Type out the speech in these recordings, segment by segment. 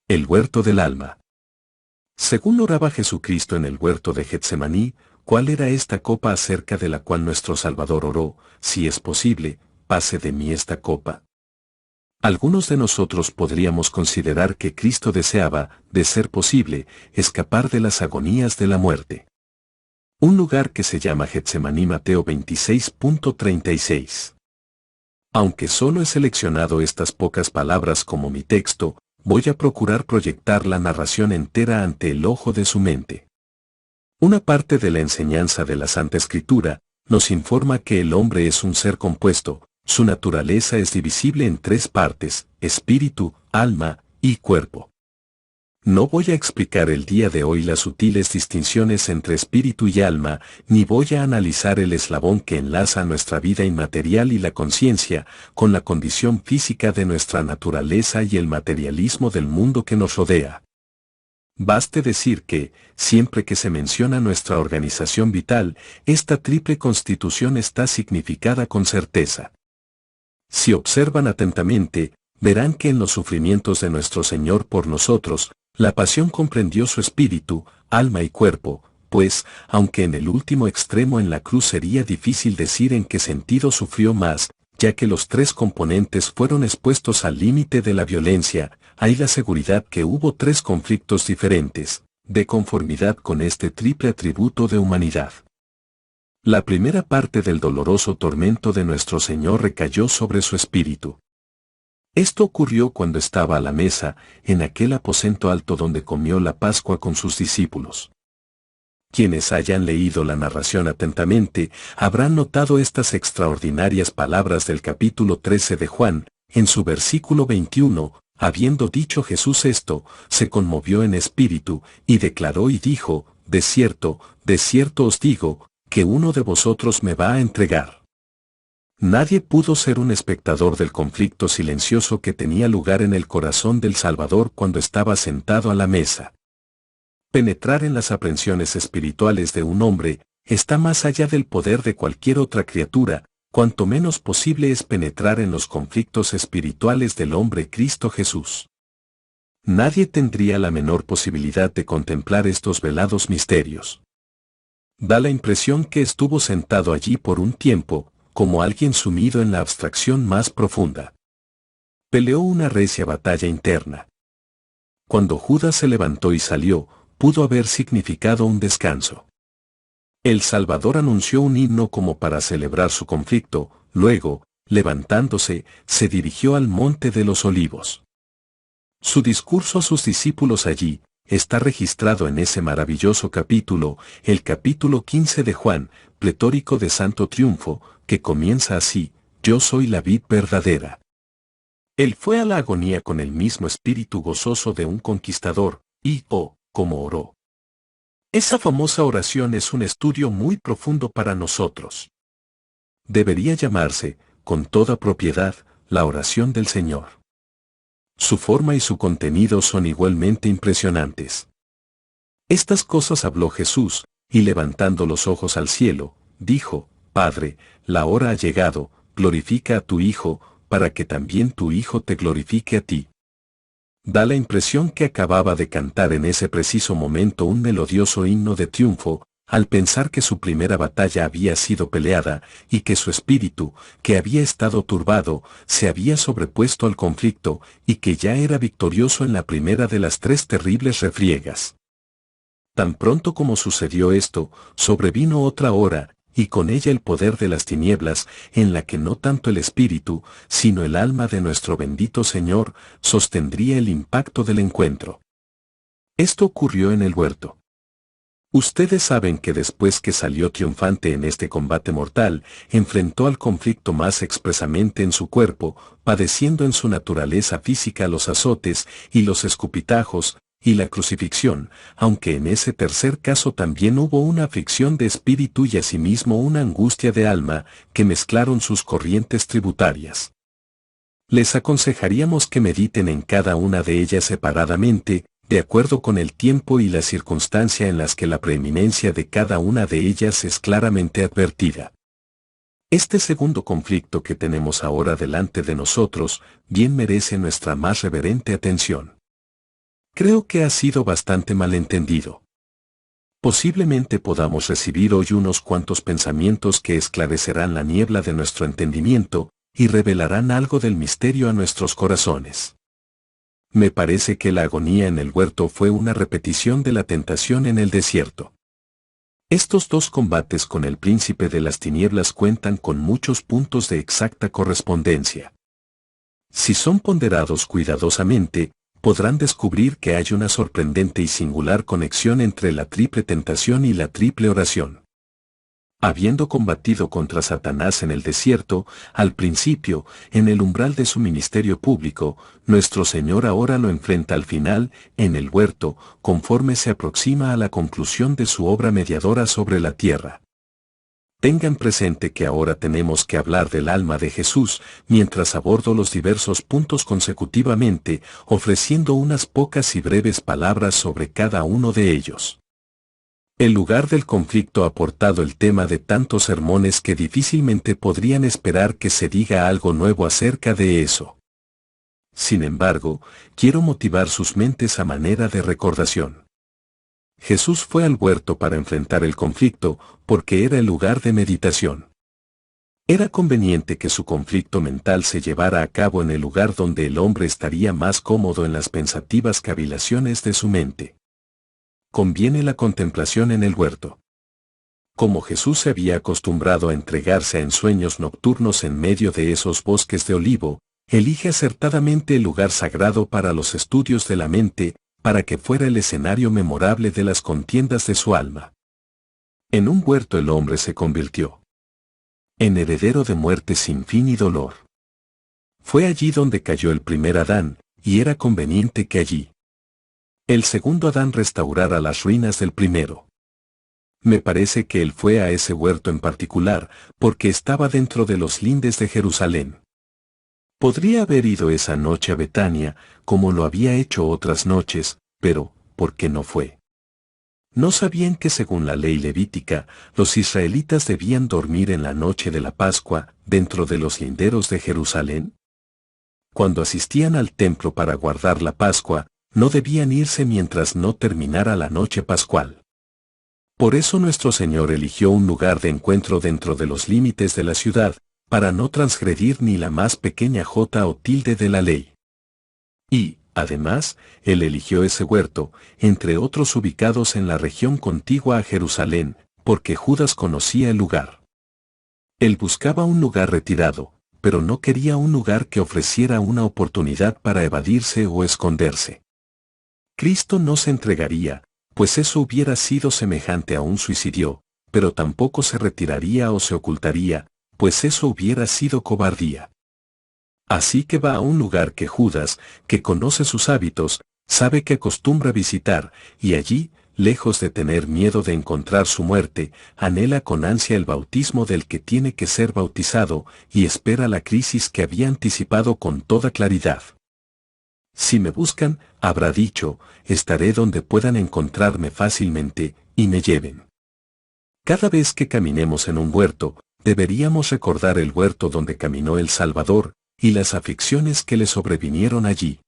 El huerto del alma. Según oraba Jesucristo en el huerto de Getsemaní, ¿cuál era esta copa acerca de la cual nuestro Salvador oró? Si es posible, pase de mí esta copa. Algunos de nosotros podríamos considerar que Cristo deseaba, de ser posible, escapar de las agonías de la muerte. Un lugar que se llama Getsemaní, Mateo 26.36. Aunque solo he seleccionado estas pocas palabras como mi texto, voy a procurar proyectar la narración entera ante el ojo de su mente. Una parte de la enseñanza de la Santa Escritura nos informa que el hombre es un ser compuesto, su naturaleza es divisible en tres partes: espíritu, alma y cuerpo. No voy a explicar el día de hoy las sutiles distinciones entre espíritu y alma, ni voy a analizar el eslabón que enlaza nuestra vida inmaterial y la conciencia con la condición física de nuestra naturaleza y el materialismo del mundo que nos rodea. Baste decir que, siempre que se menciona nuestra organización vital, esta triple constitución está significada con certeza. Si observan atentamente, verán que en los sufrimientos de nuestro Señor por nosotros, la pasión comprendió su espíritu, alma y cuerpo, pues, aunque en el último extremo en la cruz sería difícil decir en qué sentido sufrió más, ya que los tres componentes fueron expuestos al límite de la violencia, hay la seguridad que hubo tres conflictos diferentes, de conformidad con este triple atributo de humanidad. La primera parte del doloroso tormento de nuestro Señor recayó sobre su espíritu. Esto ocurrió cuando estaba a la mesa, en aquel aposento alto donde comió la Pascua con sus discípulos. Quienes hayan leído la narración atentamente, habrán notado estas extraordinarias palabras del capítulo 13 de Juan, en su versículo 21, habiendo dicho Jesús esto, se conmovió en espíritu, y declaró y dijo: de cierto os digo, que uno de vosotros me va a entregar. Nadie pudo ser un espectador del conflicto silencioso que tenía lugar en el corazón del Salvador cuando estaba sentado a la mesa. Penetrar en las aprensiones espirituales de un hombre está más allá del poder de cualquier otra criatura, cuanto menos posible es penetrar en los conflictos espirituales del hombre Cristo Jesús. Nadie tendría la menor posibilidad de contemplar estos velados misterios. Da la impresión que estuvo sentado allí por un tiempo, como alguien sumido en la abstracción más profunda. Peleó una recia batalla interna. Cuando Judas se levantó y salió, pudo haber significado un descanso. El Salvador anunció un himno como para celebrar su conflicto, luego, levantándose, se dirigió al Monte de los Olivos. Su discurso a sus discípulos allí está registrado en ese maravilloso capítulo, el capítulo 15 de Juan, pletórico de santo triunfo, que comienza así: yo soy la vid verdadera. Él fue a la agonía con el mismo espíritu gozoso de un conquistador, y, como oró. Esa famosa oración es un estudio muy profundo para nosotros. Debería llamarse, con toda propiedad, la oración del Señor. Su forma y su contenido son igualmente impresionantes. Estas cosas habló Jesús, y levantando los ojos al cielo, dijo: Padre, la hora ha llegado, glorifica a tu Hijo, para que también tu Hijo te glorifique a ti. Da la impresión que acababa de cantar en ese preciso momento un melodioso himno de triunfo, al pensar que su primera batalla había sido peleada, y que su espíritu, que había estado turbado, se había sobrepuesto al conflicto, y que ya era victorioso en la primera de las tres terribles refriegas. Tan pronto como sucedió esto, sobrevino otra hora, y con ella el poder de las tinieblas, en la que no tanto el espíritu, sino el alma de nuestro bendito Señor, sostendría el impacto del encuentro. Esto ocurrió en el huerto. Ustedes saben que después que salió triunfante en este combate mortal, enfrentó al conflicto más expresamente en su cuerpo, padeciendo en su naturaleza física los azotes y los escupitajos, y la crucifixión, aunque en ese tercer caso también hubo una aflicción de espíritu y asimismo una angustia de alma, que mezclaron sus corrientes tributarias. Les aconsejaríamos que mediten en cada una de ellas separadamente, de acuerdo con el tiempo y la circunstancia en las que la preeminencia de cada una de ellas es claramente advertida. Este segundo conflicto que tenemos ahora delante de nosotros, bien merece nuestra más reverente atención. Creo que ha sido bastante malentendido. Posiblemente podamos recibir hoy unos cuantos pensamientos que esclarecerán la niebla de nuestro entendimiento y revelarán algo del misterio a nuestros corazones. Me parece que la agonía en el huerto fue una repetición de la tentación en el desierto. Estos dos combates con el príncipe de las tinieblas cuentan con muchos puntos de exacta correspondencia. Si son ponderados cuidadosamente, podrán descubrir que hay una sorprendente y singular conexión entre la triple tentación y la triple oración. Habiendo combatido contra Satanás en el desierto, al principio, en el umbral de su ministerio público, nuestro Señor ahora lo enfrenta al final, en el huerto, conforme se aproxima a la conclusión de su obra mediadora sobre la tierra. Tengan presente que ahora tenemos que hablar del alma de Jesús, mientras abordo los diversos puntos consecutivamente, ofreciendo unas pocas y breves palabras sobre cada uno de ellos. El lugar del conflicto ha portado el tema de tantos sermones que difícilmente podrían esperar que se diga algo nuevo acerca de eso. Sin embargo, quiero motivar sus mentes a manera de recordación. Jesús fue al huerto para enfrentar el conflicto, porque era el lugar de meditación. Era conveniente que su conflicto mental se llevara a cabo en el lugar donde el hombre estaría más cómodo en las pensativas cavilaciones de su mente. Conviene la contemplación en el huerto. Como Jesús se había acostumbrado a entregarse a ensueños nocturnos en medio de esos bosques de olivo, elige acertadamente el lugar sagrado para los estudios de la mente, para que fuera el escenario memorable de las contiendas de su alma. En un huerto el hombre se convirtió en heredero de muerte sin fin y dolor. Fue allí donde cayó el primer Adán, y era conveniente que allí el segundo Adán restaurara las ruinas del primero. Me parece que él fue a ese huerto en particular, porque estaba dentro de los lindes de Jerusalén. Podría haber ido esa noche a Betania, como lo había hecho otras noches, pero, ¿por qué no fue? ¿No sabían que según la ley levítica, los israelitas debían dormir en la noche de la Pascua, dentro de los linderos de Jerusalén? Cuando asistían al templo para guardar la Pascua, no debían irse mientras no terminara la noche pascual. Por eso nuestro Señor eligió un lugar de encuentro dentro de los límites de la ciudad, para no transgredir ni la más pequeña jota o tilde de la ley. Y, además, Él eligió ese huerto, entre otros ubicados en la región contigua a Jerusalén, porque Judas conocía el lugar. Él buscaba un lugar retirado, pero no quería un lugar que ofreciera una oportunidad para evadirse o esconderse. Cristo no se entregaría, pues eso hubiera sido semejante a un suicidio, pero tampoco se retiraría o se ocultaría, pues eso hubiera sido cobardía. Así que va a un lugar que Judas, que conoce sus hábitos, sabe que acostumbra visitar, y allí, lejos de tener miedo de encontrar su muerte, anhela con ansia el bautismo del que tiene que ser bautizado, y espera la crisis que había anticipado con toda claridad. Si me buscan, habrá dicho, estaré donde puedan encontrarme fácilmente, y me lleven. Cada vez que caminemos en un huerto, deberíamos recordar el huerto donde caminó el Salvador, y las aflicciones que le sobrevinieron allí.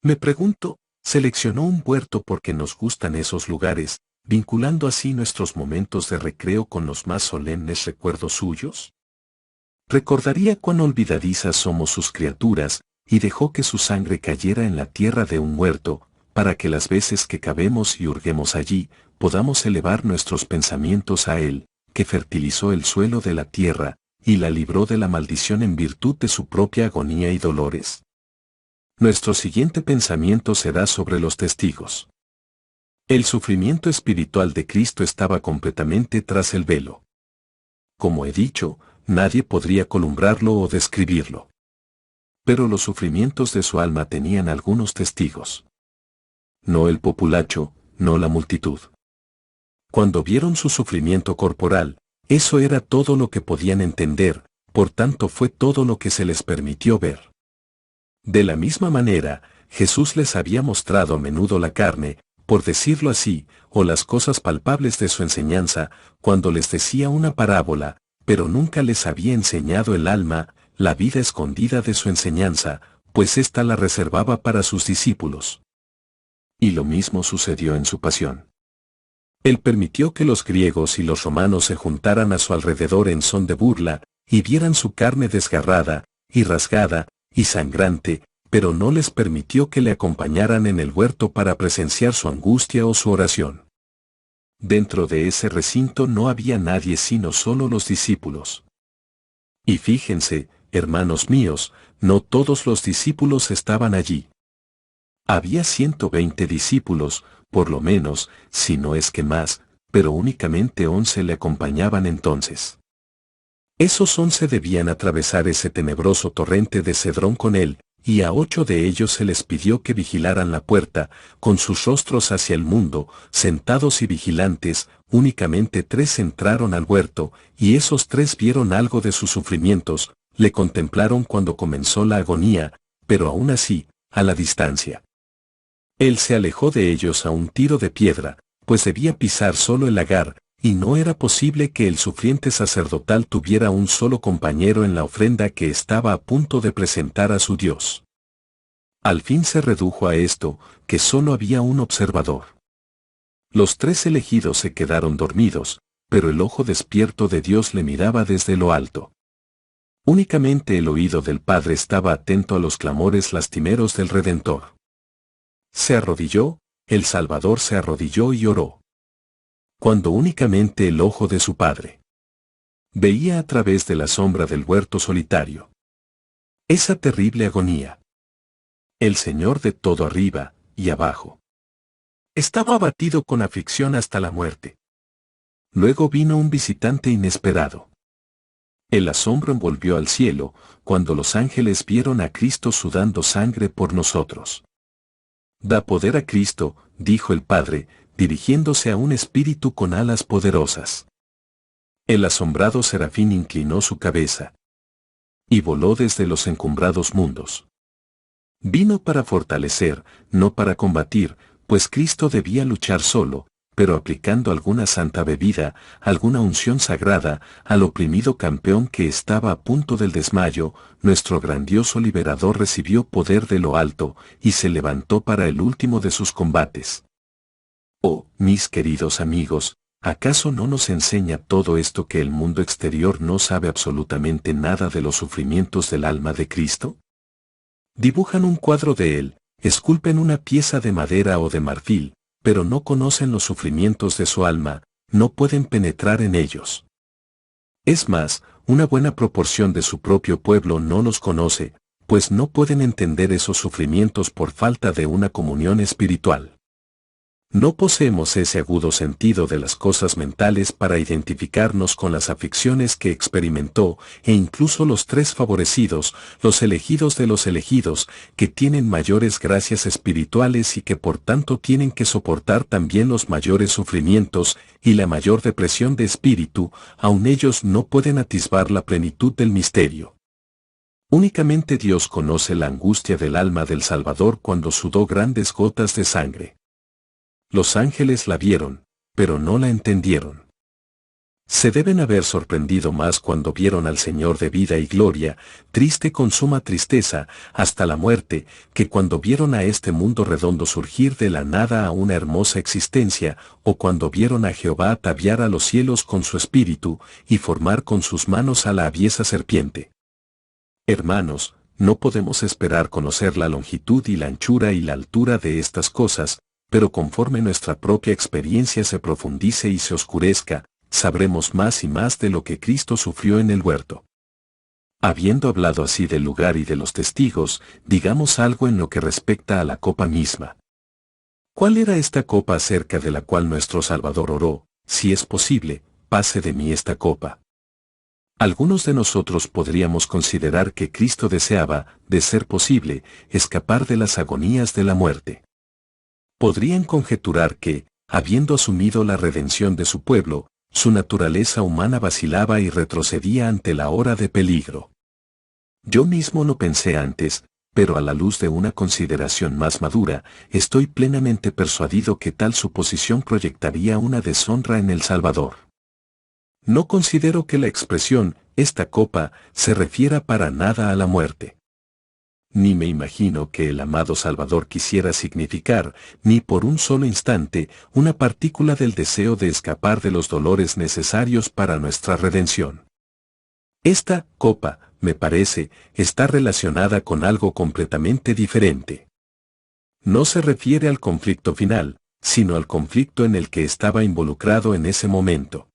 Me pregunto, ¿seleccionó un huerto porque nos gustan esos lugares, vinculando así nuestros momentos de recreo con los más solemnes recuerdos suyos? Recordaría cuán olvidadizas somos sus criaturas, y dejó que su sangre cayera en la tierra de un huerto, para que las veces que cabemos y hurguemos allí, podamos elevar nuestros pensamientos a Él, que fertilizó el suelo de la tierra, y la libró de la maldición en virtud de su propia agonía y dolores. Nuestro siguiente pensamiento será sobre los testigos. El sufrimiento espiritual de Cristo estaba completamente tras el velo. Como he dicho, nadie podría columbrarlo o describirlo. Pero los sufrimientos de su alma tenían algunos testigos. No el populacho, no la multitud. Cuando vieron su sufrimiento corporal, eso era todo lo que podían entender, por tanto fue todo lo que se les permitió ver. De la misma manera, Jesús les había mostrado a menudo la carne, por decirlo así, o las cosas palpables de su enseñanza, cuando les decía una parábola, pero nunca les había enseñado el alma, la vida escondida de su enseñanza, pues ésta la reservaba para sus discípulos. Y lo mismo sucedió en su pasión. Él permitió que los griegos y los romanos se juntaran a su alrededor en son de burla, y vieran su carne desgarrada, y rasgada, y sangrante, pero no les permitió que le acompañaran en el huerto para presenciar su angustia o su oración. Dentro de ese recinto no había nadie sino solo los discípulos. Y fíjense, hermanos míos, no todos los discípulos estaban allí. Había 120 discípulos, por lo menos, si no es que más, pero únicamente 11 le acompañaban entonces. Esos 11 debían atravesar ese tenebroso torrente de Cedrón con él, y a 8 de ellos se les pidió que vigilaran la puerta, con sus rostros hacia el mundo, sentados y vigilantes. Únicamente 3 entraron al huerto, y esos 3 vieron algo de sus sufrimientos, le contemplaron cuando comenzó la agonía, pero aún así, a la distancia. Él se alejó de ellos a un tiro de piedra, pues debía pisar solo el lagar, y no era posible que el sufriente sacerdotal tuviera un solo compañero en la ofrenda que estaba a punto de presentar a su Dios. Al fin se redujo a esto, que solo había un observador. Los 3 elegidos se quedaron dormidos, pero el ojo despierto de Dios le miraba desde lo alto. Únicamente el oído del Padre estaba atento a los clamores lastimeros del Redentor. Se arrodilló, el Salvador se arrodilló y oró. Cuando únicamente el ojo de su Padre veía a través de la sombra del huerto solitario esa terrible agonía. El Señor de todo arriba y abajo estaba abatido con aflicción hasta la muerte. Luego vino un visitante inesperado. El asombro envolvió al cielo cuando los ángeles vieron a Cristo sudando sangre por nosotros. Da poder a Cristo, dijo el Padre, dirigiéndose a un espíritu con alas poderosas. El asombrado serafín inclinó su cabeza y voló desde los encumbrados mundos. Vino para fortalecer, no para combatir, pues Cristo debía luchar solo, pero aplicando alguna santa bebida, alguna unción sagrada, al oprimido campeón que estaba a punto del desmayo. Nuestro grandioso liberador recibió poder de lo alto, y se levantó para el último de sus combates. Oh, mis queridos amigos, ¿acaso no nos enseña todo esto que el mundo exterior no sabe absolutamente nada de los sufrimientos del alma de Cristo? Dibujan un cuadro de él, esculpen una pieza de madera o de marfil, pero no conocen los sufrimientos de su alma, no pueden penetrar en ellos. Es más, una buena proporción de su propio pueblo no los conoce, pues no pueden entender esos sufrimientos por falta de una comunión espiritual. No poseemos ese agudo sentido de las cosas mentales para identificarnos con las aflicciones que experimentó, e incluso los 3 favorecidos, los elegidos de los elegidos, que tienen mayores gracias espirituales y que por tanto tienen que soportar también los mayores sufrimientos y la mayor depresión de espíritu, aun ellos no pueden atisbar la plenitud del misterio. Únicamente Dios conoce la angustia del alma del Salvador cuando sudó grandes gotas de sangre. Los ángeles la vieron, pero no la entendieron. Se deben haber sorprendido más cuando vieron al Señor de vida y gloria, triste con suma tristeza, hasta la muerte, que cuando vieron a este mundo redondo surgir de la nada a una hermosa existencia, o cuando vieron a Jehová ataviar a los cielos con su espíritu, y formar con sus manos a la aviesa serpiente. Hermanos, no podemos esperar conocer la longitud y la anchura y la altura de estas cosas, pero conforme nuestra propia experiencia se profundice y se oscurezca, sabremos más y más de lo que Cristo sufrió en el huerto. Habiendo hablado así del lugar y de los testigos, digamos algo en lo que respecta a la copa misma. ¿Cuál era esta copa acerca de la cual nuestro Salvador oró? Si es posible, pase de mí esta copa. Algunos de nosotros podríamos considerar que Cristo deseaba, de ser posible, escapar de las agonías de la muerte. Podrían conjeturar que, habiendo asumido la redención de su pueblo, su naturaleza humana vacilaba y retrocedía ante la hora de peligro. Yo mismo lo pensé antes, pero a la luz de una consideración más madura, estoy plenamente persuadido que tal suposición proyectaría una deshonra en el Salvador. No considero que la expresión, esta copa, se refiera para nada a la muerte. Ni me imagino que el amado Salvador quisiera significar, ni por un solo instante, una partícula del deseo de escapar de los dolores necesarios para nuestra redención. Esta copa, me parece, está relacionada con algo completamente diferente. No se refiere al conflicto final, sino al conflicto en el que estaba involucrado en ese momento.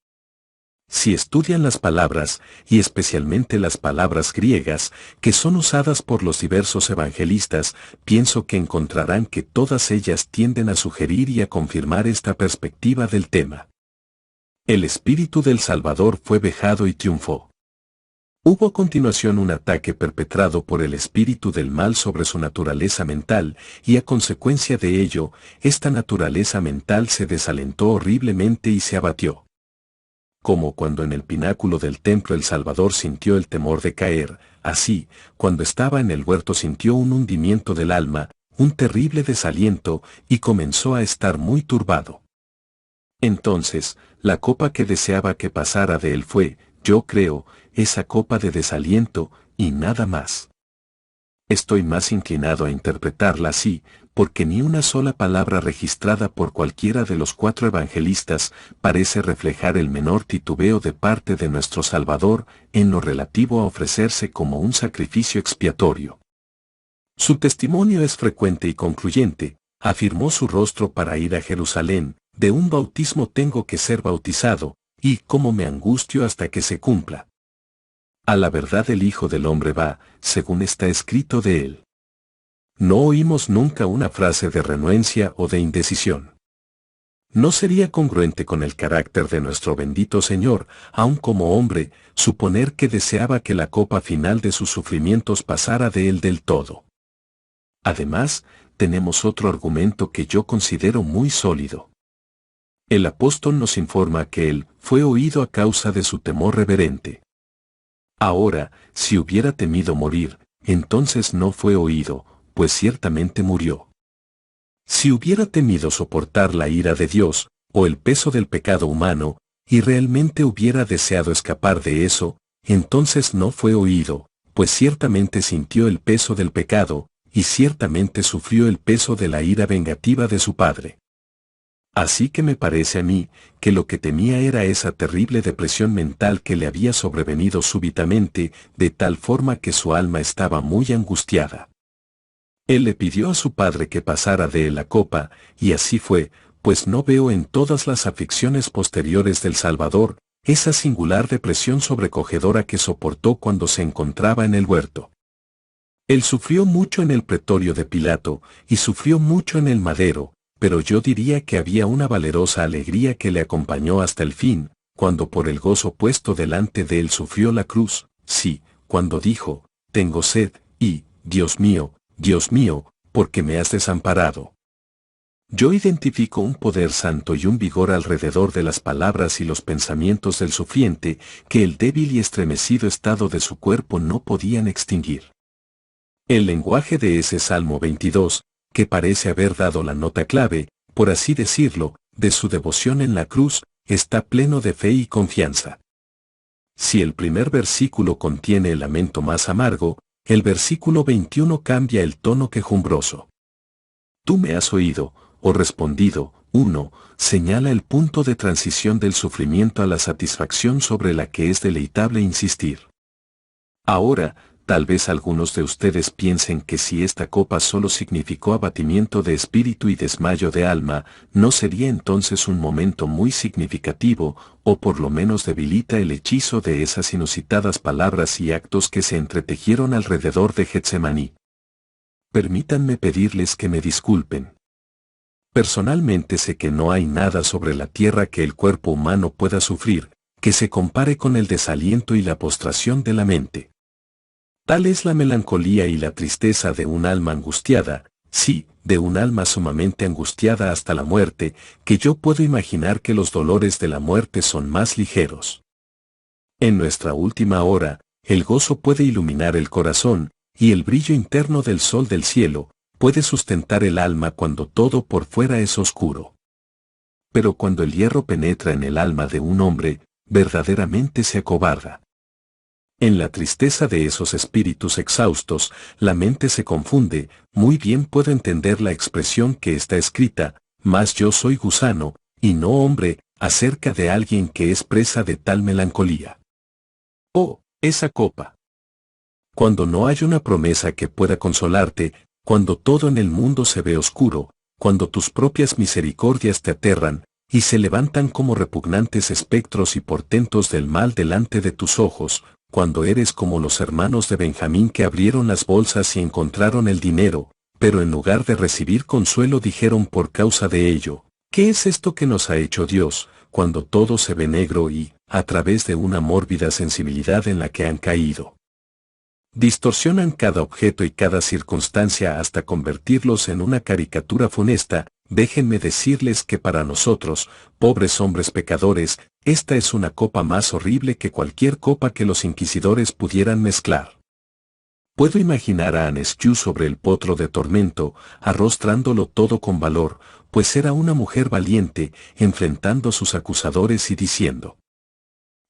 Si estudian las palabras, y especialmente las palabras griegas, que son usadas por los diversos evangelistas, pienso que encontrarán que todas ellas tienden a sugerir y a confirmar esta perspectiva del tema. El Espíritu del Salvador fue vejado y triunfó. Hubo a continuación un ataque perpetrado por el espíritu del mal sobre su naturaleza mental, y a consecuencia de ello, esta naturaleza mental se desalentó horriblemente y se abatió. Como cuando en el pináculo del templo el Salvador sintió el temor de caer, así, cuando estaba en el huerto sintió un hundimiento del alma, un terrible desaliento, y comenzó a estar muy turbado. Entonces, la copa que deseaba que pasara de él fue, yo creo, esa copa de desaliento, y nada más. Estoy más inclinado a interpretarla así, porque ni una sola palabra registrada por cualquiera de los 4 evangelistas parece reflejar el menor titubeo de parte de nuestro Salvador en lo relativo a ofrecerse como un sacrificio expiatorio. Su testimonio es frecuente y concluyente. Afirmó su rostro para ir a Jerusalén, de un bautismo tengo que ser bautizado, y cómo me angustio hasta que se cumpla. A la verdad el Hijo del Hombre va, según está escrito de él. No oímos nunca una frase de renuencia o de indecisión. No sería congruente con el carácter de nuestro bendito Señor, aun como hombre, suponer que deseaba que la copa final de sus sufrimientos pasara de él del todo. Además, tenemos otro argumento que yo considero muy sólido. El apóstol nos informa que él fue oído a causa de su temor reverente. Ahora, si hubiera temido morir, entonces no fue oído, pues ciertamente murió. Si hubiera temido soportar la ira de Dios, o el peso del pecado humano, y realmente hubiera deseado escapar de eso, entonces no fue oído, pues ciertamente sintió el peso del pecado, y ciertamente sufrió el peso de la ira vengativa de su Padre. Así que me parece a mí, que lo que temía era esa terrible depresión mental que le había sobrevenido súbitamente, de tal forma que su alma estaba muy angustiada. Él le pidió a su Padre que pasara de él la copa, y así fue, pues no veo en todas las aflicciones posteriores del Salvador, esa singular depresión sobrecogedora que soportó cuando se encontraba en el huerto. Él sufrió mucho en el pretorio de Pilato, y sufrió mucho en el madero, pero yo diría que había una valerosa alegría que le acompañó hasta el fin, cuando por el gozo puesto delante de él sufrió la cruz, sí, cuando dijo, tengo sed, y, Dios mío, ¿por qué me has desamparado? Yo identifico un poder santo y un vigor alrededor de las palabras y los pensamientos del sufriente, que el débil y estremecido estado de su cuerpo no podían extinguir. El lenguaje de ese Salmo 22, que parece haber dado la nota clave, por así decirlo, de su devoción en la cruz, está pleno de fe y confianza. Si el primer versículo contiene el lamento más amargo, el versículo 21 cambia el tono quejumbroso. Tú me has oído, o respondido, 1, señala el punto de transición del sufrimiento a la satisfacción sobre la que es deleitable insistir. Ahora, tal vez algunos de ustedes piensen que si esta copa solo significó abatimiento de espíritu y desmayo de alma, ¿no sería entonces un momento muy significativo, o por lo menos debilita el hechizo de esas inusitadas palabras y actos que se entretejieron alrededor de Getsemaní? Permítanme pedirles que me disculpen. Personalmente sé que no hay nada sobre la tierra que el cuerpo humano pueda sufrir, que se compare con el desaliento y la postración de la mente. Tal es la melancolía y la tristeza de un alma angustiada, sí, de un alma sumamente angustiada hasta la muerte, que yo puedo imaginar que los dolores de la muerte son más ligeros. En nuestra última hora, el gozo puede iluminar el corazón, y el brillo interno del sol del cielo puede sustentar el alma cuando todo por fuera es oscuro. Pero cuando el hierro penetra en el alma de un hombre, verdaderamente se acobarda. En la tristeza de esos espíritus exhaustos, la mente se confunde. Muy bien puedo entender la expresión que está escrita, mas yo soy gusano, y no hombre, acerca de alguien que es presa de tal melancolía. Oh, esa copa. Cuando no hay una promesa que pueda consolarte, cuando todo en el mundo se ve oscuro, cuando tus propias misericordias te aterran, y se levantan como repugnantes espectros y portentos del mal delante de tus ojos, cuando eres como los hermanos de Benjamín que abrieron las bolsas y encontraron el dinero, pero en lugar de recibir consuelo dijeron por causa de ello, ¿qué es esto que nos ha hecho Dios, cuando todo se ve negro y, a través de una mórbida sensibilidad en la que han caído? Distorsionan cada objeto y cada circunstancia hasta convertirlos en una caricatura funesta. Déjenme decirles que para nosotros, pobres hombres pecadores, esta es una copa más horrible que cualquier copa que los inquisidores pudieran mezclar. Puedo imaginar a Anescu sobre el potro de tormento, arrostrándolo todo con valor, pues era una mujer valiente, enfrentando a sus acusadores y diciendo: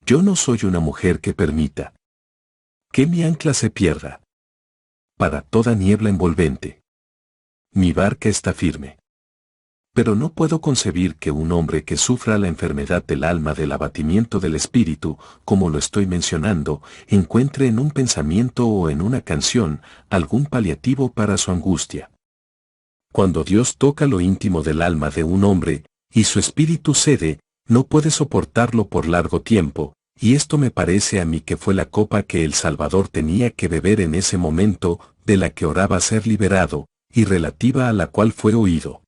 yo no soy una mujer que permita que mi ancla se pierda para toda niebla envolvente. Mi barca está firme. Pero no puedo concebir que un hombre que sufra la enfermedad del alma del abatimiento del espíritu, como lo estoy mencionando, encuentre en un pensamiento o en una canción algún paliativo para su angustia. Cuando Dios toca lo íntimo del alma de un hombre, y su espíritu cede, no puede soportarlo por largo tiempo, y esto me parece a mí que fue la copa que el Salvador tenía que beber en ese momento, de la que oraba ser liberado, y relativa a la cual fue oído.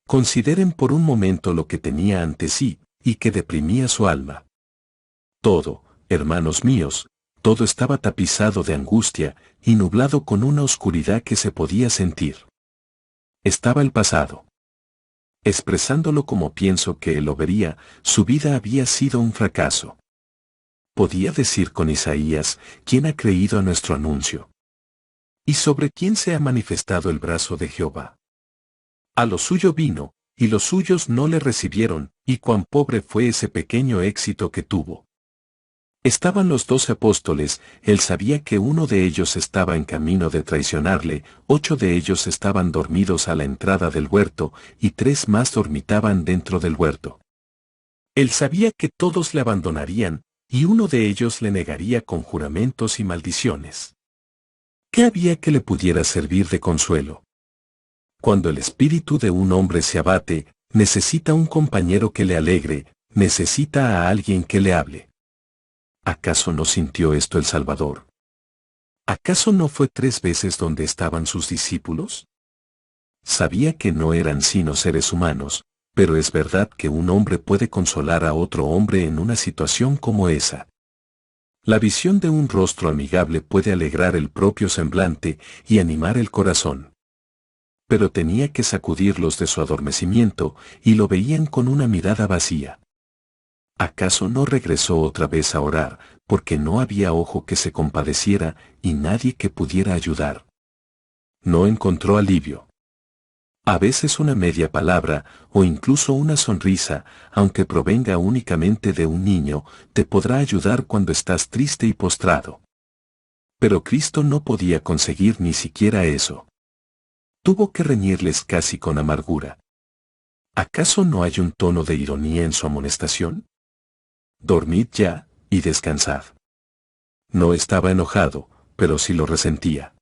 Consideren por un momento lo que tenía ante sí, y que deprimía su alma. Todo, hermanos míos, todo estaba tapizado de angustia, y nublado con una oscuridad que se podía sentir. Estaba el pasado. Expresándolo como pienso que él lo vería, su vida había sido un fracaso. Podía decir con Isaías: ¿quién ha creído a nuestro anuncio? ¿Y sobre quién se ha manifestado el brazo de Jehová? A lo suyo vino, y los suyos no le recibieron, y cuán pobre fue ese pequeño éxito que tuvo. Estaban los 12 apóstoles, él sabía que uno de ellos estaba en camino de traicionarle, 8 de ellos estaban dormidos a la entrada del huerto, y 3 más dormitaban dentro del huerto. Él sabía que todos le abandonarían, y uno de ellos le negaría con juramentos y maldiciones. ¿Qué había que le pudiera servir de consuelo? Cuando el espíritu de un hombre se abate, necesita un compañero que le alegre, necesita a alguien que le hable. ¿Acaso no sintió esto el Salvador? ¿Acaso no fue 3 veces donde estaban sus discípulos? Sabía que no eran sino seres humanos, pero es verdad que un hombre puede consolar a otro hombre en una situación como esa. La visión de un rostro amigable puede alegrar el propio semblante y animar el corazón. Pero tenía que sacudirlos de su adormecimiento, y lo veían con una mirada vacía. ¿Acaso no regresó otra vez a orar, porque no había ojo que se compadeciera y nadie que pudiera ayudar? No encontró alivio. A veces una media palabra, o incluso una sonrisa, aunque provenga únicamente de un niño, te podrá ayudar cuando estás triste y postrado. Pero Cristo no podía conseguir ni siquiera eso. Tuvo que reñirles casi con amargura. ¿Acaso no hay un tono de ironía en su amonestación? Dormid ya, y descansad. No estaba enojado, pero sí lo resentía.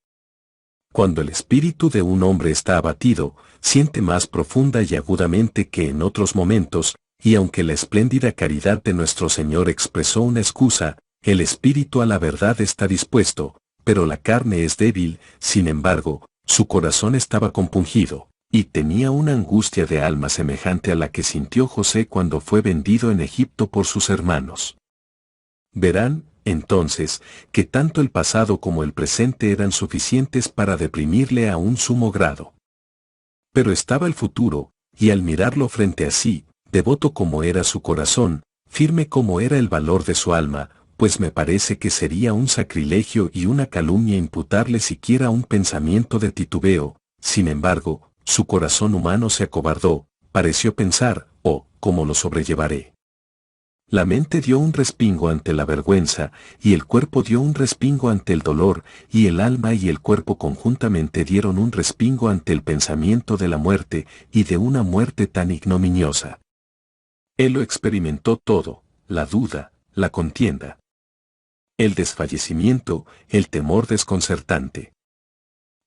Cuando el espíritu de un hombre está abatido, siente más profunda y agudamente que en otros momentos, y aunque la espléndida caridad de nuestro Señor expresó una excusa, el espíritu a la verdad está dispuesto, pero la carne es débil. Sin embargo, su corazón estaba compungido, y tenía una angustia de alma semejante a la que sintió José cuando fue vendido en Egipto por sus hermanos. Verán, entonces, que tanto el pasado como el presente eran suficientes para deprimirle a un sumo grado. Pero estaba el futuro, y al mirarlo frente a sí, devoto como era su corazón, firme como era el valor de su alma, pues me parece que sería un sacrilegio y una calumnia imputarle siquiera un pensamiento de titubeo. Sin embargo, su corazón humano se acobardó, pareció pensar: oh, ¿cómo lo sobrellevaré? La mente dio un respingo ante la vergüenza, y el cuerpo dio un respingo ante el dolor, y el alma y el cuerpo conjuntamente dieron un respingo ante el pensamiento de la muerte, y de una muerte tan ignominiosa. Él lo experimentó todo, la duda, la contienda, el desfallecimiento, el temor desconcertante,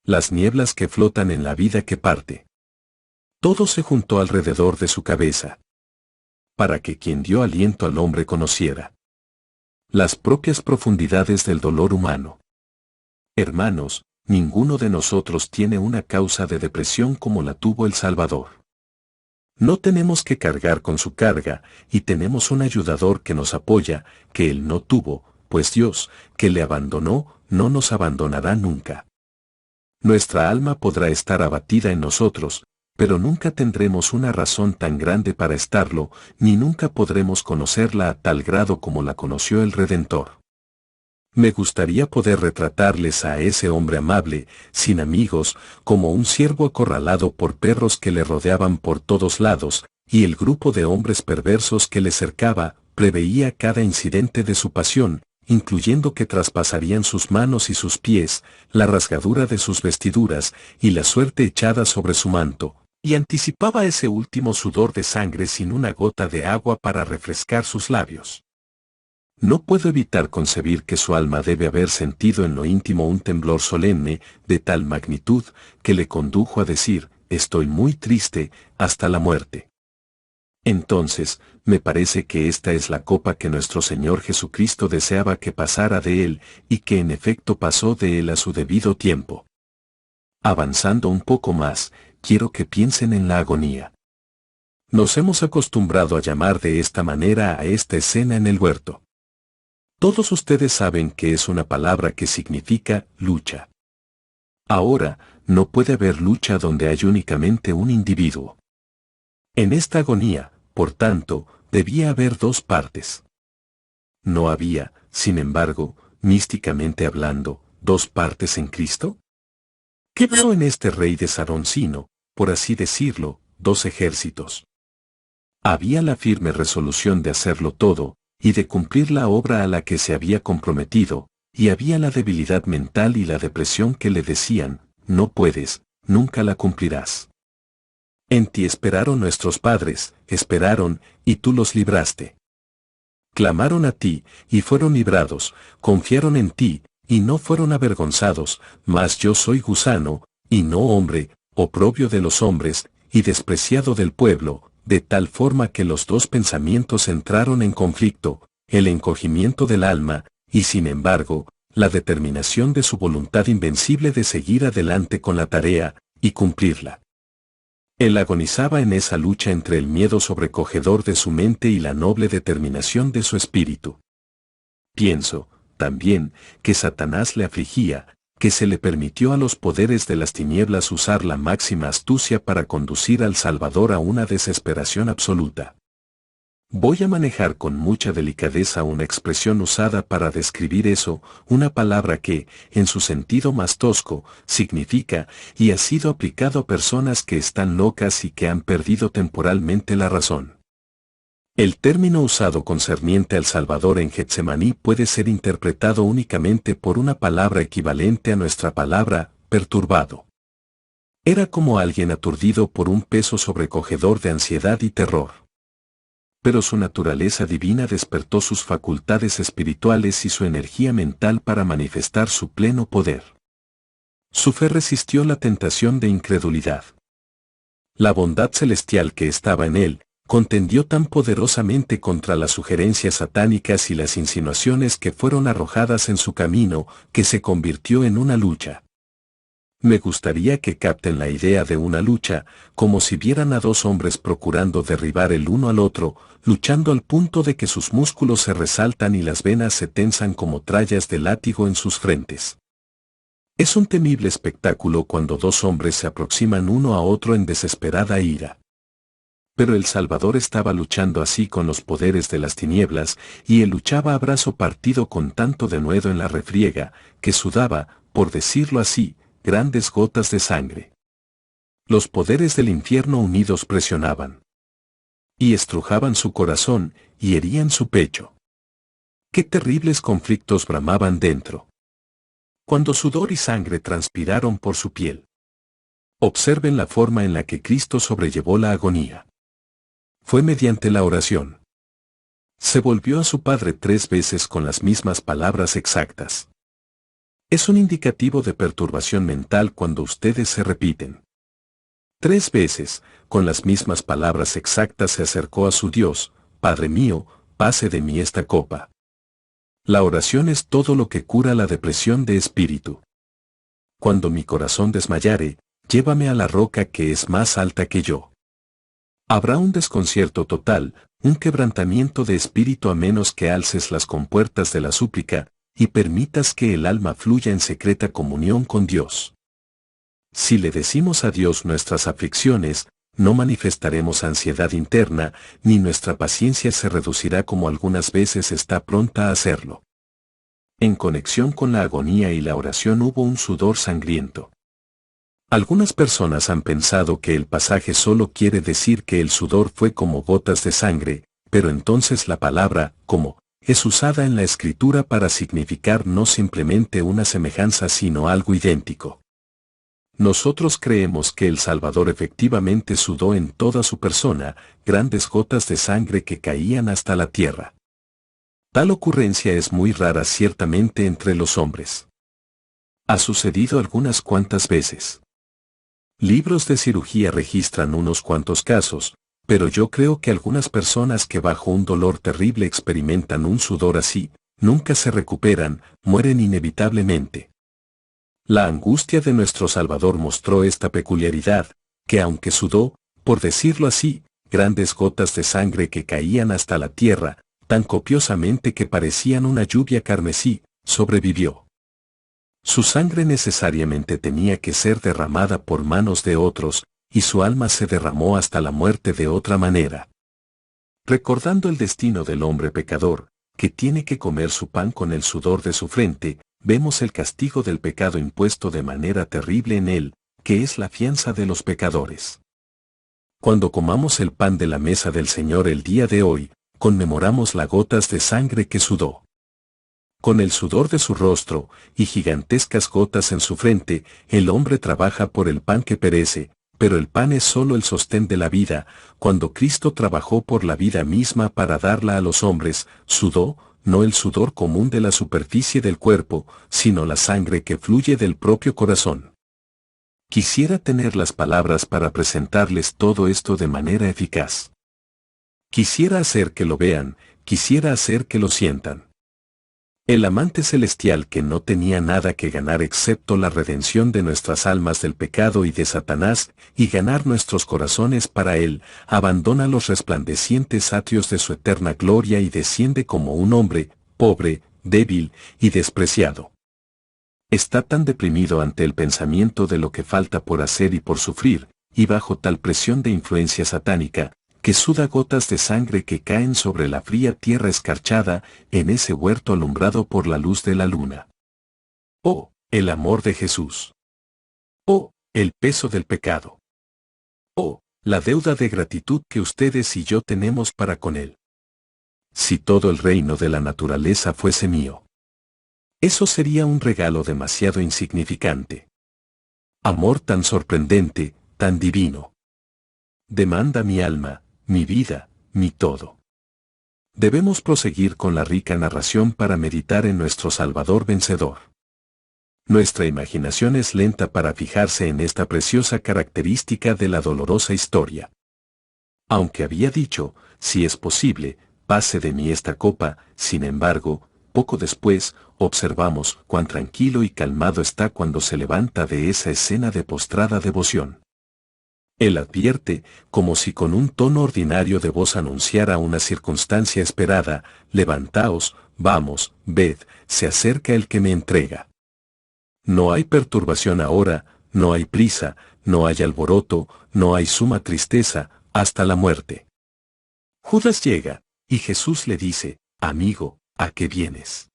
las nieblas que flotan en la vida que parte. Todo se juntó alrededor de su cabeza, para que quien dio aliento al hombre conociera las propias profundidades del dolor humano. Hermanos, ninguno de nosotros tiene una causa de depresión como la tuvo el Salvador. No tenemos que cargar con su carga, y tenemos un ayudador que nos apoya, que él no tuvo, pues Dios, que le abandonó, no nos abandonará nunca. Nuestra alma podrá estar abatida en nosotros, pero nunca tendremos una razón tan grande para estarlo, ni nunca podremos conocerla a tal grado como la conoció el Redentor. Me gustaría poder retratarles a ese hombre amable, sin amigos, como un ciervo acorralado por perros que le rodeaban por todos lados, y el grupo de hombres perversos que le cercaba, preveía cada incidente de su pasión, incluyendo que traspasarían sus manos y sus pies, la rasgadura de sus vestiduras, y la suerte echada sobre su manto, y anticipaba ese último sudor de sangre sin una gota de agua para refrescar sus labios. No puedo evitar concebir que su alma debe haber sentido en lo íntimo un temblor solemne, de tal magnitud, que le condujo a decir, estoy muy triste, hasta la muerte. Entonces, me parece que esta es la copa que nuestro Señor Jesucristo deseaba que pasara de él, y que en efecto pasó de él a su debido tiempo. Avanzando un poco más, quiero que piensen en la agonía. Nos hemos acostumbrado a llamar de esta manera a esta escena en el huerto. Todos ustedes saben que es una palabra que significa lucha. Ahora, no puede haber lucha donde hay únicamente un individuo. En esta agonía, por tanto, debía haber dos partes. ¿No había, sin embargo, místicamente hablando, dos partes en Cristo? ¿Qué veo en este rey de Saroncino, por así decirlo, dos ejércitos? Había la firme resolución de hacerlo todo, y de cumplir la obra a la que se había comprometido, y había la debilidad mental y la depresión que le decían, no puedes, nunca la cumplirás. En ti esperaron nuestros padres, esperaron, y tú los libraste. Clamaron a ti, y fueron librados, confiaron en ti, y no fueron avergonzados, mas yo soy gusano, y no hombre, oprobio de los hombres, y despreciado del pueblo, de tal forma que los dos pensamientos entraron en conflicto, el encogimiento del alma, y sin embargo, la determinación de su voluntad invencible de seguir adelante con la tarea, y cumplirla. Él agonizaba en esa lucha entre el miedo sobrecogedor de su mente y la noble determinación de su espíritu. Pienso, también, que Satanás le afligía, que se le permitió a los poderes de las tinieblas usar la máxima astucia para conducir al Salvador a una desesperación absoluta. Voy a manejar con mucha delicadeza una expresión usada para describir eso, una palabra que, en su sentido más tosco, significa, y ha sido aplicado a personas que están locas y que han perdido temporalmente la razón. El término usado concerniente al Salvador en Getsemaní puede ser interpretado únicamente por una palabra equivalente a nuestra palabra, perturbado. Era como alguien aturdido por un peso sobrecogedor de ansiedad y terror. Pero su naturaleza divina despertó sus facultades espirituales y su energía mental para manifestar su pleno poder. Su fe resistió la tentación de incredulidad. La bondad celestial que estaba en él, contendió tan poderosamente contra las sugerencias satánicas y las insinuaciones que fueron arrojadas en su camino, que se convirtió en una lucha. Me gustaría que capten la idea de una lucha, como si vieran a dos hombres procurando derribar el uno al otro, luchando al punto de que sus músculos se resaltan y las venas se tensan como trallas de látigo en sus frentes. Es un temible espectáculo cuando dos hombres se aproximan uno a otro en desesperada ira. Pero el Salvador estaba luchando así con los poderes de las tinieblas, y él luchaba a brazo partido con tanto denuedo en la refriega, que sudaba, por decirlo así, grandes gotas de sangre. Los poderes del infierno unidos presionaban. Y estrujaban su corazón, y herían su pecho. Qué terribles conflictos bramaban dentro. Cuando sudor y sangre transpiraron por su piel. Observen la forma en la que Cristo sobrellevó la agonía. Fue mediante la oración. Se volvió a su Padre 3 veces con las mismas palabras exactas. Es un indicativo de perturbación mental cuando ustedes se repiten. 3 veces, con las mismas palabras exactas se acercó a su Dios: Padre mío, pase de mí esta copa. La oración es todo lo que cura la depresión de espíritu. Cuando mi corazón desmayare, llévame a la roca que es más alta que yo. Habrá un desconcierto total, un quebrantamiento de espíritu a menos que alces las compuertas de la súplica, y permitas que el alma fluya en secreta comunión con Dios. Si le decimos a Dios nuestras aflicciones, no manifestaremos ansiedad interna, ni nuestra paciencia se reducirá como algunas veces está pronta a hacerlo. En conexión con la agonía y la oración hubo un sudor sangriento. Algunas personas han pensado que el pasaje solo quiere decir que el sudor fue como gotas de sangre, pero entonces la palabra como es usada en la Escritura para significar no simplemente una semejanza sino algo idéntico. Nosotros creemos que el Salvador efectivamente sudó en toda su persona, grandes gotas de sangre que caían hasta la tierra. Tal ocurrencia es muy rara ciertamente entre los hombres. Ha sucedido algunas cuantas veces. Libros de cirugía registran unos cuantos casos, pero yo creo que algunas personas que bajo un dolor terrible experimentan un sudor así, nunca se recuperan, mueren inevitablemente. La angustia de nuestro Salvador mostró esta peculiaridad, que aunque sudó, por decirlo así, grandes gotas de sangre que caían hasta la tierra, tan copiosamente que parecían una lluvia carmesí, sobrevivió. Su sangre necesariamente tenía que ser derramada por manos de otros, y su alma se derramó hasta la muerte de otra manera. Recordando el destino del hombre pecador, que tiene que comer su pan con el sudor de su frente, vemos el castigo del pecado impuesto de manera terrible en él, que es la fianza de los pecadores. Cuando comamos el pan de la mesa del Señor el día de hoy, conmemoramos las gotas de sangre que sudó. Con el sudor de su rostro, y gigantescas gotas en su frente, el hombre trabaja por el pan que perece, pero el pan es solo el sostén de la vida. Cuando Cristo trabajó por la vida misma para darla a los hombres, sudó, no el sudor común de la superficie del cuerpo, sino la sangre que fluye del propio corazón. Quisiera tener las palabras para presentarles todo esto de manera eficaz. Quisiera hacer que lo vean, quisiera hacer que lo sientan. El amante celestial que no tenía nada que ganar excepto la redención de nuestras almas del pecado y de Satanás, y ganar nuestros corazones para él, abandona los resplandecientes atrios de su eterna gloria y desciende como un hombre, pobre, débil y despreciado. Está tan deprimido ante el pensamiento de lo que falta por hacer y por sufrir, y bajo tal presión de influencia satánica, que suda gotas de sangre que caen sobre la fría tierra escarchada, en ese huerto alumbrado por la luz de la luna. Oh, el amor de Jesús. Oh, el peso del pecado. Oh, la deuda de gratitud que ustedes y yo tenemos para con Él. Si todo el reino de la naturaleza fuese mío. Eso sería un regalo demasiado insignificante. Amor tan sorprendente, tan divino. Demanda mi alma, mi vida, mi todo. Debemos proseguir con la rica narración para meditar en nuestro Salvador vencedor. Nuestra imaginación es lenta para fijarse en esta preciosa característica de la dolorosa historia. Aunque había dicho, si es posible, pase de mí esta copa, sin embargo, poco después, observamos cuán tranquilo y calmado está cuando se levanta de esa escena de postrada devoción. Él advierte, como si con un tono ordinario de voz anunciara una circunstancia esperada: levantaos, vamos, ved, se acerca el que me entrega. No hay perturbación ahora, no hay prisa, no hay alboroto, no hay suma tristeza, hasta la muerte. Judas llega, y Jesús le dice: amigo, ¿a qué vienes?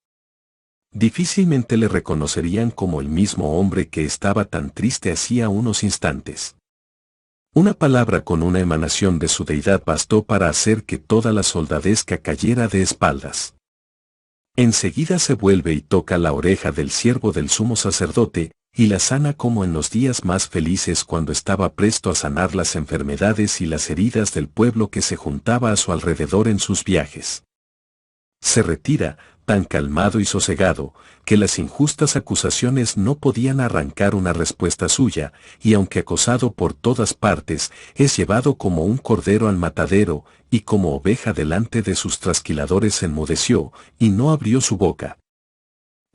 Difícilmente le reconocerían como el mismo hombre que estaba tan triste hacía unos instantes. Una palabra con una emanación de su deidad bastó para hacer que toda la soldadesca cayera de espaldas. Enseguida se vuelve y toca la oreja del siervo del sumo sacerdote, y la sana como en los días más felices cuando estaba presto a sanar las enfermedades y las heridas del pueblo que se juntaba a su alrededor en sus viajes. Se retira, tan calmado y sosegado, que las injustas acusaciones no podían arrancar una respuesta suya, y aunque acosado por todas partes, es llevado como un cordero al matadero, y como oveja delante de sus trasquiladores enmudeció, y no abrió su boca.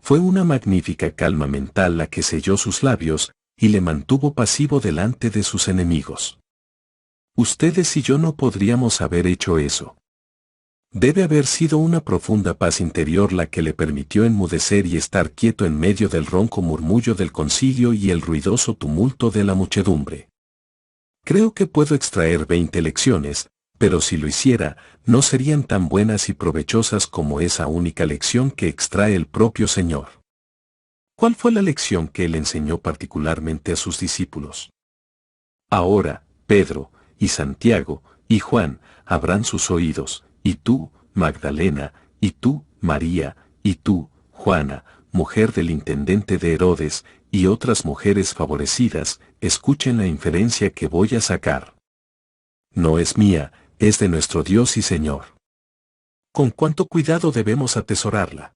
Fue una magnífica calma mental la que selló sus labios, y le mantuvo pasivo delante de sus enemigos. Ustedes y yo no podríamos haber hecho eso. Debe haber sido una profunda paz interior la que le permitió enmudecer y estar quieto en medio del ronco murmullo del concilio y el ruidoso tumulto de la muchedumbre. Creo que puedo extraer 20 lecciones, pero si lo hiciera, no serían tan buenas y provechosas como esa única lección que extrae el propio Señor. ¿Cuál fue la lección que él enseñó particularmente a sus discípulos? Ahora, Pedro, y Santiago, y Juan, abran sus oídos, y tú, Magdalena, y tú, María, y tú, Juana, mujer del intendente de Herodes, y otras mujeres favorecidas, escuchen la inferencia que voy a sacar. No es mía, es de nuestro Dios y Señor. Con cuánto cuidado debemos atesorarla.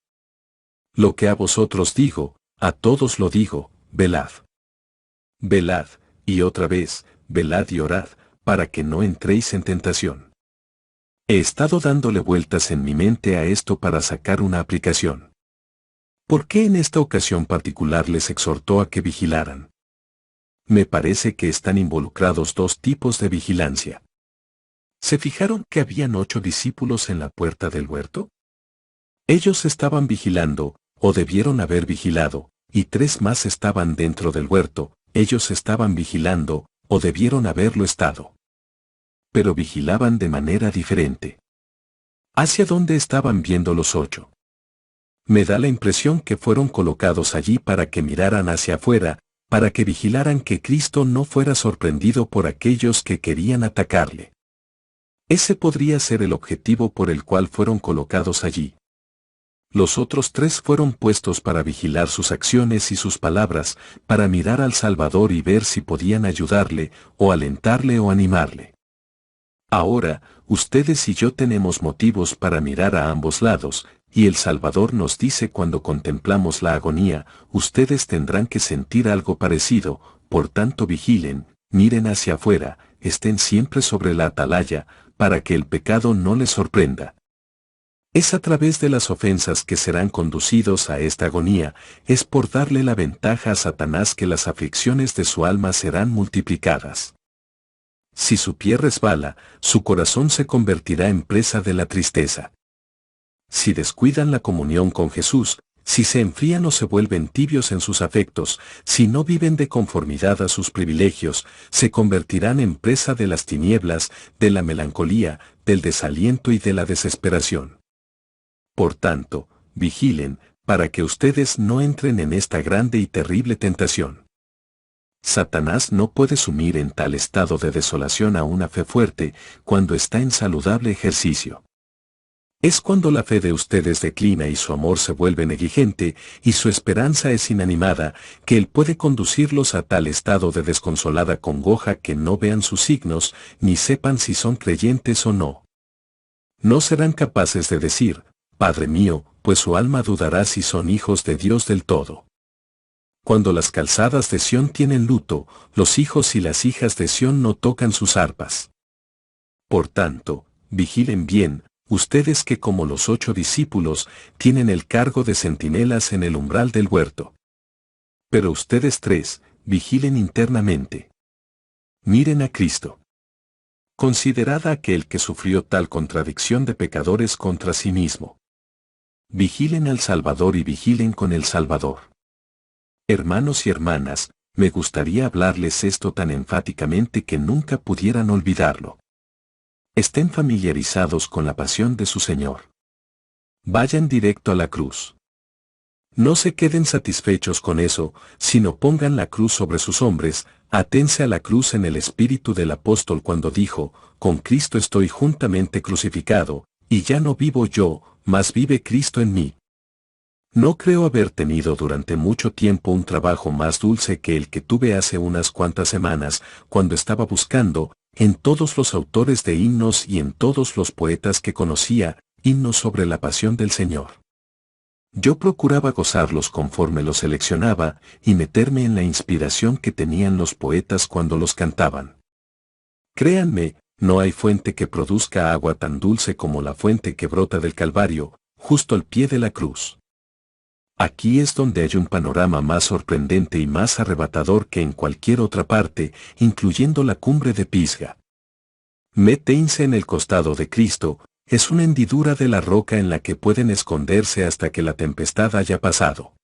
Lo que a vosotros digo, a todos lo digo, velad. Velad, y otra vez, velad y orad, para que no entréis en tentación. He estado dándole vueltas en mi mente a esto para sacar una aplicación. ¿Por qué en esta ocasión particular les exhortó a que vigilaran? Me parece que están involucrados dos tipos de vigilancia. ¿Se fijaron que habían 8 discípulos en la puerta del huerto? Ellos estaban vigilando, o debieron haber vigilado, y 3 más estaban dentro del huerto, ellos estaban vigilando, o debieron haberlo estado. Pero vigilaban de manera diferente. ¿Hacia dónde estaban viendo los 8? Me da la impresión que fueron colocados allí para que miraran hacia afuera, para que vigilaran que Cristo no fuera sorprendido por aquellos que querían atacarle. Ese podría ser el objetivo por el cual fueron colocados allí. Los otros 3 fueron puestos para vigilar sus acciones y sus palabras, para mirar al Salvador y ver si podían ayudarle, o alentarle o animarle. Ahora, ustedes y yo tenemos motivos para mirar a ambos lados, y el Salvador nos dice cuando contemplamos la agonía, ustedes tendrán que sentir algo parecido, por tanto vigilen, miren hacia afuera, estén siempre sobre la atalaya, para que el pecado no les sorprenda. Es a través de las ofensas que serán conducidos a esta agonía, es por darle la ventaja a Satanás que las aflicciones de su alma serán multiplicadas. Si su pie resbala, su corazón se convertirá en presa de la tristeza. Si descuidan la comunión con Jesús, si se enfrían o se vuelven tibios en sus afectos, si no viven de conformidad a sus privilegios, se convertirán en presa de las tinieblas, de la melancolía, del desaliento y de la desesperación. Por tanto, vigilen, para que ustedes no entren en esta grande y terrible tentación. Satanás no puede sumir en tal estado de desolación a una fe fuerte cuando está en saludable ejercicio. Es cuando la fe de ustedes declina y su amor se vuelve negligente y su esperanza es inanimada, que él puede conducirlos a tal estado de desconsolada congoja que no vean sus signos, ni sepan si son creyentes o no. No serán capaces de decir, Padre mío, pues su alma dudará si son hijos de Dios del todo. Cuando las calzadas de Sión tienen luto, los hijos y las hijas de Sión no tocan sus arpas. Por tanto, vigilen bien, ustedes que como los 8 discípulos, tienen el cargo de centinelas en el umbral del huerto. Pero ustedes 3, vigilen internamente. Miren a Cristo. Considerad a aquel que sufrió tal contradicción de pecadores contra sí mismo. Vigilen al Salvador y vigilen con el Salvador. Hermanos y hermanas, me gustaría hablarles esto tan enfáticamente que nunca pudieran olvidarlo. Estén familiarizados con la pasión de su Señor. Vayan directo a la cruz. No se queden satisfechos con eso, sino pongan la cruz sobre sus hombres, Atense a la cruz en el espíritu del apóstol cuando dijo, con Cristo estoy juntamente crucificado, y ya no vivo yo, mas vive Cristo en mí. No creo haber tenido durante mucho tiempo un trabajo más dulce que el que tuve hace unas cuantas semanas, cuando estaba buscando, en todos los autores de himnos y en todos los poetas que conocía, himnos sobre la pasión del Señor. Yo procuraba gozarlos conforme los seleccionaba y meterme en la inspiración que tenían los poetas cuando los cantaban. Créanme, no hay fuente que produzca agua tan dulce como la fuente que brota del Calvario, justo al pie de la cruz. Aquí es donde hay un panorama más sorprendente y más arrebatador que en cualquier otra parte, incluyendo la cumbre de Pisga. Métense en el costado de Cristo, es una hendidura de la roca en la que pueden esconderse hasta que la tempestad haya pasado.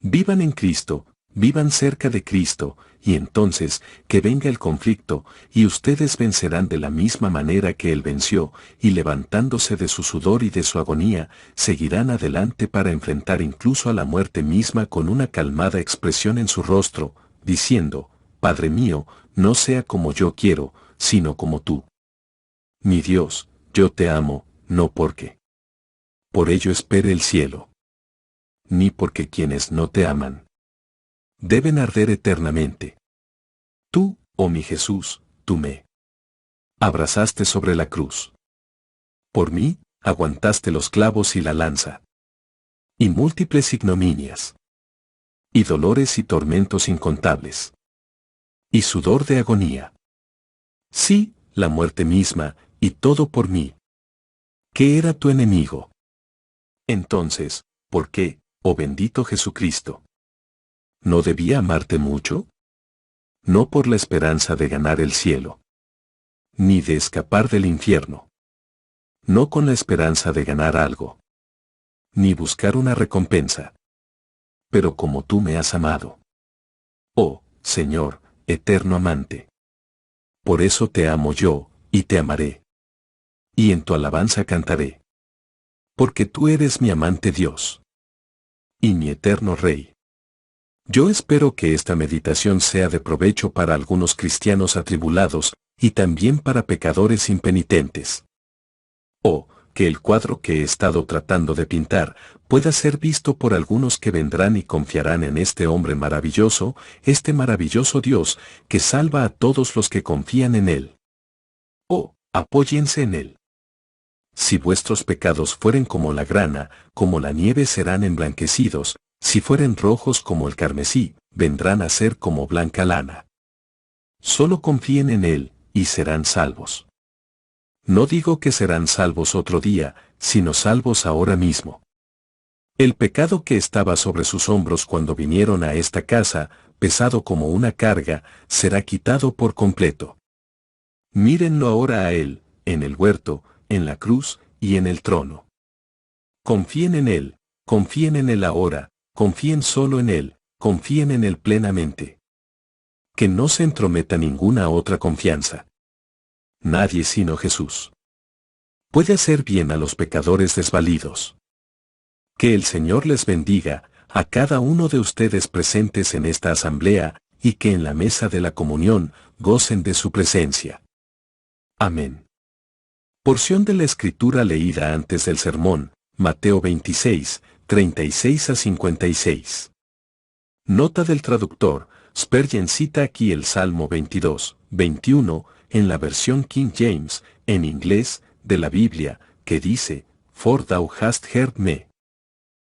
Vivan en Cristo, vivan cerca de Cristo, y entonces, que venga el conflicto, y ustedes vencerán de la misma manera que Él venció, y levantándose de su sudor y de su agonía, seguirán adelante para enfrentar incluso a la muerte misma con una calmada expresión en su rostro, diciendo, Padre mío, no sea como yo quiero, sino como tú. Mi Dios, yo te amo, no porque por ello espere el cielo, ni porque quienes no te aman deben arder eternamente. Tú, oh mi Jesús, tú me abrazaste sobre la cruz. Por mí, aguantaste los clavos y la lanza. Y múltiples ignominias. Y dolores y tormentos incontables. Y sudor de agonía. Sí, la muerte misma, y todo por mí. ¿Qué era tu enemigo? Entonces, ¿por qué, oh bendito Jesucristo? ¿No debía amarte mucho? No por la esperanza de ganar el cielo, ni de escapar del infierno. No con la esperanza de ganar algo, ni buscar una recompensa. Pero como tú me has amado. Oh, Señor, eterno amante. Por eso te amo yo, y te amaré. Y en tu alabanza cantaré. Porque tú eres mi amante Dios. Y mi eterno Rey. Yo espero que esta meditación sea de provecho para algunos cristianos atribulados, y también para pecadores impenitentes. O, que el cuadro que he estado tratando de pintar, pueda ser visto por algunos que vendrán y confiarán en este hombre maravilloso, este maravilloso Dios, que salva a todos los que confían en Él. O, apóyense en Él. Si vuestros pecados fueren como la grana, como la nieve serán emblanquecidos, si fueren rojos como el carmesí, vendrán a ser como blanca lana. Solo confíen en Él, y serán salvos. No digo que serán salvos otro día, sino salvos ahora mismo. El pecado que estaba sobre sus hombros cuando vinieron a esta casa, pesado como una carga, será quitado por completo. Mírenlo ahora a Él, en el huerto, en la cruz, y en el trono. Confíen en Él ahora, confíen solo en Él, confíen en Él plenamente. Que no se entrometa ninguna otra confianza. Nadie sino Jesús puede hacer bien a los pecadores desvalidos. Que el Señor les bendiga, a cada uno de ustedes presentes en esta asamblea, y que en la mesa de la comunión, gocen de su presencia. Amén. Porción de la Escritura leída antes del sermón, Mateo 26, 36 a 56. Nota del traductor, Spurgeon cita aquí el Salmo 22, 21, en la versión King James, en inglés, de la Biblia, que dice, For thou hast heard me.